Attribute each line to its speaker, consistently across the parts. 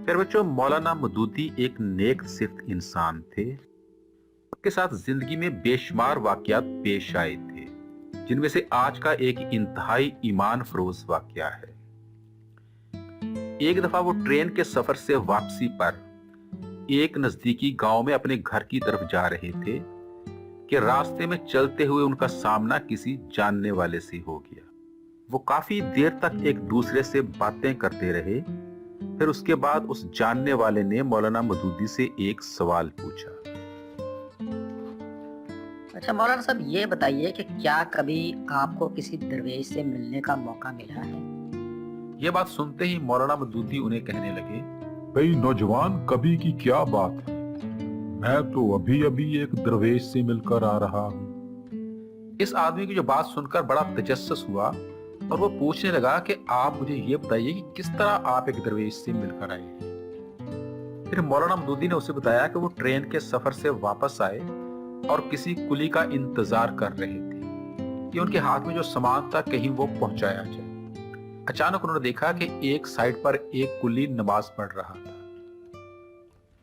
Speaker 1: फिर बच्चों, मौलाना मदूदी एक नेक सिफ्त इंसान थे। उनके साथ जिंदगी में बेशुमार वाकयात पेश आए थे, जिनमें से आज का एक इंतहाई ईमान फरोज वाकया है। एक दफा वो ट्रेन के सफर से वापसी पर एक नजदीकी गांव में अपने घर की तरफ जा रहे थे कि रास्ते में चलते हुए उनका सामना किसी जानने वाले से हो गया। वो काफी देर तक एक दूसरे से बातें करते रहे। फिर उसके बाद उस जानने वाले ने मौलाना मदूदी से एक सवाल पूछा।
Speaker 2: अच्छा मौलाना साहब, ये बताइए कि क्या कभी आपको किसी दरवेश से मिलने का मौका मिला है?
Speaker 1: ये बात सुनते ही मौलाना मदूदी उन्हें कहने लगे,
Speaker 3: भाई नौजवान, कभी की क्या बात है, मैं तो अभी अभी एक दरवेश से मिलकर आ रहा हूँ।
Speaker 1: इस आदमी की जो बात सुनकर बड़ा तजस्सुस हुआ और वो पूछने लगा कि आप मुझे ये बताइए कि किस तरह आप एक दरवेश से मिलकर आए हैं। फिर मौलाना मदूदी ने उसे बताया कि वो ट्रेन के सफर से वापस आए और किसी कुली का इंतजार कर रहे थे कि उनके हाथ में जो सामान था कहीं वो पहुंचाया जाए। अचानक उन्होंने देखा कि एक साइड पर एक कुली नमाज पढ़ रहा था।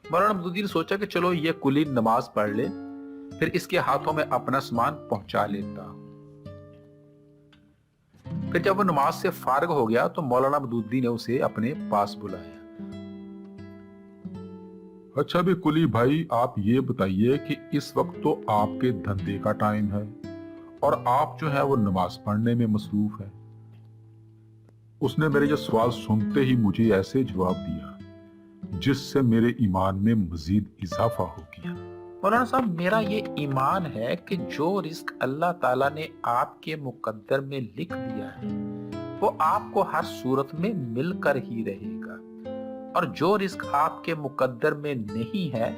Speaker 1: मौलाना मदूदी ने सोचा कि चलो ये कुली नमाज पढ़ ले, फिर इसके हाथों में अपना सामान पहुंचा लेता हूं। फिर जब वो नमाज से फारिग हो गया तो मौलाना मदूदी ने उसे अपने पास बुलाया।
Speaker 3: अच्छा भी कुली भाई, आप ये बताइए कि इस वक्त तो आपके धंधे का टाइम है और आप जो है वो नमाज पढ़ने में मसरूफ है। उसने मेरे जो सवाल सुनते ही मुझे ऐसे जवाब दिया जिससे मेरे ईमान में मजीद इजाफा हो गया।
Speaker 1: मौलाना साहब, मेरा ये ईमान है कि जो रिस्क अल्लाह ताला ने आपके मुकद्दर में लिख दिया है वो आपको हर सूरत में मिलकर ही रहेगा, और जो रिस्क आपके मुकद्दर में नहीं है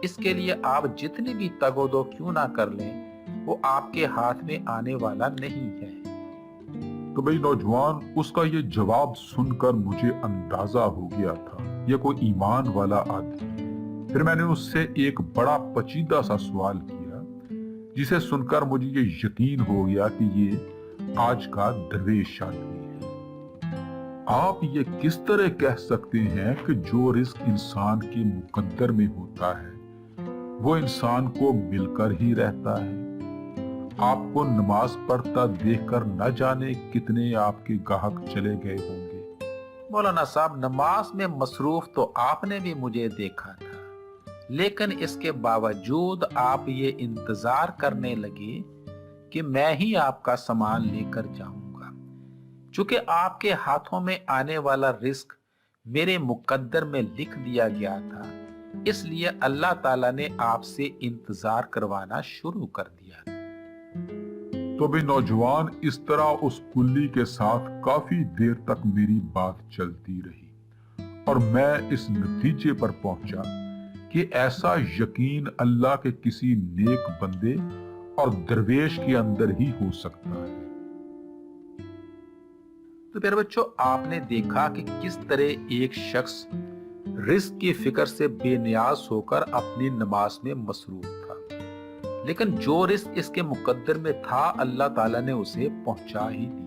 Speaker 1: इसके लिए आप जितनी भी तगोदो क्यों ना कर लें वो आपके हाथ में आने वाला नहीं है।
Speaker 3: तो भाई नौजवान, उसका ये जवाब सुनकर मुझे अंदाजा हो गया था ये कोई ईमान वाला आदमी। फिर मैंने उससे एक बड़ा पेचीदा सा सवाल किया जिसे सुनकर मुझे ये यकीन हो गया कि ये आज का दरवेश आदमी है। आप ये किस तरह कह सकते हैं कि जो रिस्क इंसान के मुकद्दर में होता है वो इंसान को मिलकर ही रहता है? आपको नमाज पढ़ता देखकर न जाने कितने आपके गाहक चले गए होंगे।
Speaker 1: मौलाना साहब, नमाज में मसरूफ तो आपने भी मुझे देखा था, लेकिन इसके बावजूद आप ये इंतजार करने लगे कि मैं ही आपका सामान लेकर जाऊंगा। चूंकि आपके हाथों में आने वाला रिस्क मेरे मुकद्दर में लिख दिया गया था, इसलिए अल्लाह ताला ने आपसे इंतजार करवाना शुरू कर दिया।
Speaker 3: तो भी नौजवान, इस तरह उस कुल्ली के साथ काफी देर तक मेरी बात चलती रही और मैं इस नतीजे पर पहुंचा कि ऐसा यकीन अल्लाह के किसी नेक बंदे और दरवेश के अंदर ही हो सकता है।
Speaker 1: तो प्यारे बच्चों, आपने देखा कि किस तरह एक शख्स रिस्क की फिक्र से बेनियाज होकर अपनी नमाज में मसरूफ था, लेकिन जो रिस्क इसके मुकद्दर में था अल्लाह ताला ने उसे पहुंचा ही दिया।